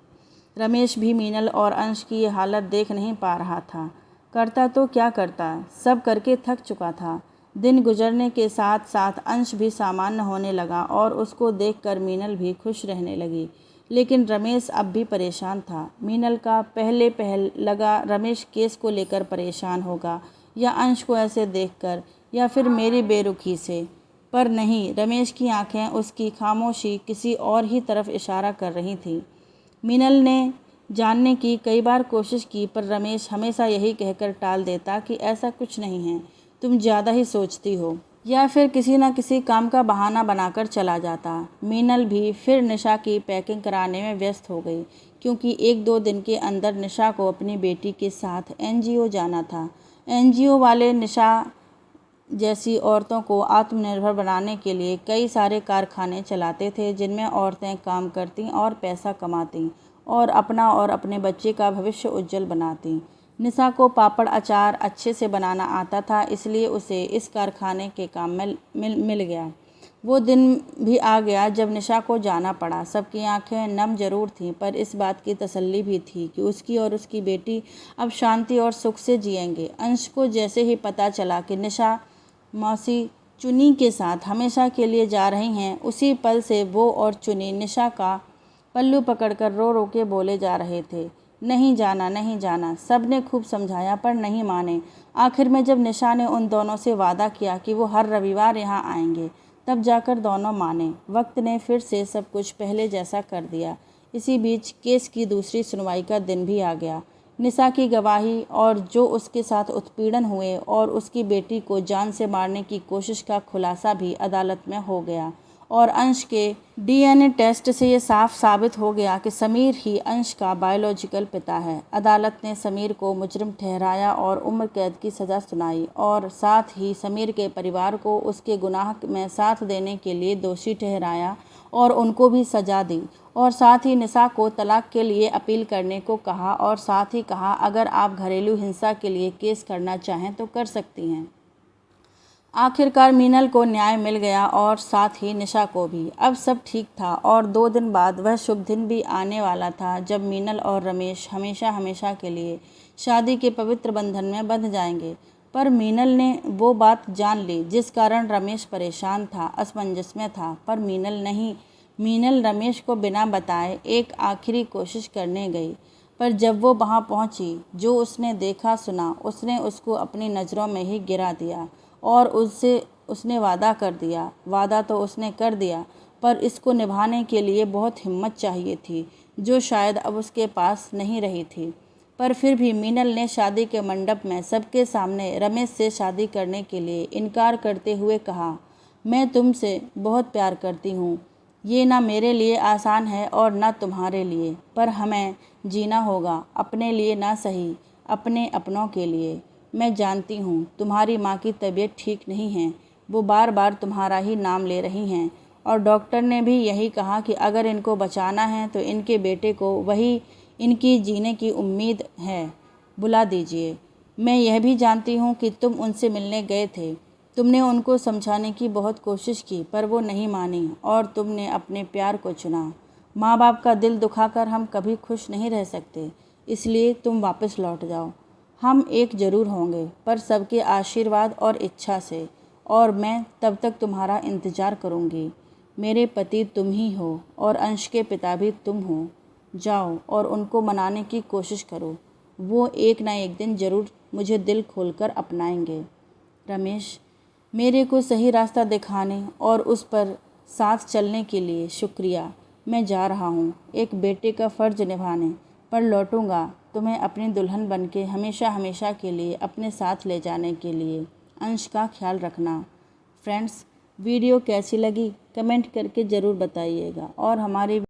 रमेश भी मीनल और अंश की ये हालत देख नहीं पा रहा था। करता तो क्या करता, सब करके थक चुका था। दिन गुजरने के साथ साथ अंश भी सामान्य होने लगा और उसको देखकर मीनल भी खुश रहने लगी। लेकिन रमेश अब भी परेशान था। मीनल का पहले लगा रमेश केस को लेकर परेशान होगा, या अंश को ऐसे देखकर, या फिर मेरी बेरुखी से। पर नहीं, रमेश की आंखें उसकी खामोशी किसी और ही तरफ इशारा कर रही थी। मीनल ने जानने की कई बार कोशिश की, पर रमेश हमेशा यही कहकर टाल देता कि ऐसा कुछ नहीं है, तुम ज़्यादा ही सोचती हो, या फिर किसी न किसी काम का बहाना बनाकर चला जाता। मीनल भी फिर निशा की पैकिंग कराने में व्यस्त हो गई, क्योंकि 1-2 दिन के अंदर निशा को अपनी बेटी के साथ एनजीओ जाना था। एनजीओ वाले निशा जैसी औरतों को आत्मनिर्भर बनाने के लिए कई सारे कारखाने चलाते थे, जिनमें औरतें काम करती और पैसा कमाती और अपना और अपने बच्चे का भविष्य उज्जवल बनाती। निशा को पापड़ अचार अच्छे से बनाना आता था, इसलिए उसे इस कारखाने के काम में मिल गया। वो दिन भी आ गया जब निशा को जाना पड़ा। सबकी आंखें नम जरूर थीं, पर इस बात की तसल्ली भी थी कि उसकी और उसकी बेटी अब शांति और सुख से जिएंगे। अंश को जैसे ही पता चला कि निशा मौसी चुनी के साथ हमेशा के लिए जा रही हैं, उसी पल से वो और चुनी निशा का पल्लू पकड़कर रो रो के बोले जा रहे थे, नहीं जाना, नहीं जाना। सब ने खूब समझाया पर नहीं माने। आखिर में जब निशा ने उन दोनों से वादा किया कि वो हर रविवार यहाँ आएंगे, तब जाकर दोनों माने। वक्त ने फिर से सब कुछ पहले जैसा कर दिया। इसी बीच केस की दूसरी सुनवाई का दिन भी आ गया। निशा की गवाही और जो उसके साथ उत्पीड़न हुए और उसकी बेटी को जान से मारने की कोशिश का खुलासा भी अदालत में हो गया, और अंश के डीएनए टेस्ट से ये साफ साबित हो गया कि समीर ही अंश का बायोलॉजिकल पिता है। अदालत ने समीर को मुजरिम ठहराया और उम्र कैद की सज़ा सुनाई, और साथ ही समीर के परिवार को उसके गुनाह में साथ देने के लिए दोषी ठहराया और उनको भी सज़ा दी। और साथ ही निशा को तलाक के लिए अपील करने को कहा, और साथ ही कहा अगर आप घरेलू हिंसा के लिए केस करना चाहें तो कर सकती हैं। आखिरकार मीनल को न्याय मिल गया और साथ ही निशा को भी। अब सब ठीक था और 2 दिन बाद वह शुभ दिन भी आने वाला था जब मीनल और रमेश हमेशा हमेशा के लिए शादी के पवित्र बंधन में बंध जाएंगे। पर मीनल ने वो बात जान ली जिस कारण रमेश परेशान था, असमंजस में था। पर मीनल नहीं। मीनल रमेश को बिना बताए एक आखिरी कोशिश करने गई, पर जब वो वहाँ पहुँची, जो उसने देखा सुना उसने उसको अपनी नज़रों में ही गिरा दिया और उसने वादा कर दिया। वादा तो उसने कर दिया, पर इसको निभाने के लिए बहुत हिम्मत चाहिए थी, जो शायद अब उसके पास नहीं रही थी। पर फिर भी मीनल ने शादी के मंडप में सबके सामने रमेश से शादी करने के लिए इनकार करते हुए कहा, मैं तुमसे बहुत प्यार करती हूँ। ये ना मेरे लिए आसान है और ना तुम्हारे लिए, पर हमें जीना होगा, अपने लिए ना सही, अपने अपनों के लिए। मैं जानती हूँ तुम्हारी माँ की तबीयत ठीक नहीं है, वो बार बार तुम्हारा ही नाम ले रही हैं, और डॉक्टर ने भी यही कहा कि अगर इनको बचाना है तो इनके बेटे को वही इनकी जीने की उम्मीद है, बुला दीजिए। मैं यह भी जानती हूँ कि तुम उनसे मिलने गए थे। तुमने उनको समझाने की बहुत कोशिश की, पर वो नहीं मानी और तुमने अपने प्यार को चुना। माँ बाप का दिल दुखाकर हम कभी खुश नहीं रह सकते, इसलिए तुम वापस लौट जाओ। हम एक ज़रूर होंगे, पर सबके आशीर्वाद और इच्छा से, और मैं तब तक तुम्हारा इंतज़ार करूँगी। मेरे पति तुम ही हो और अंश के पिता भी तुम हो। जाओ और उनको मनाने की कोशिश करो, वो एक ना एक दिन ज़रूर मुझे दिल खोलकर अपनाएंगे। रमेश, मेरे को सही रास्ता दिखाने और उस पर साथ चलने के लिए शुक्रिया। मैं जा रहा हूँ एक बेटे का फ़र्ज निभाने, पर लौटूंगा तुम्हें अपनी दुल्हन बनके हमेशा हमेशा के लिए अपने साथ ले जाने के लिए। अंश का ख्याल रखना। फ्रेंड्स, वीडियो कैसी लगी कमेंट करके ज़रूर बताइएगा, और हमारी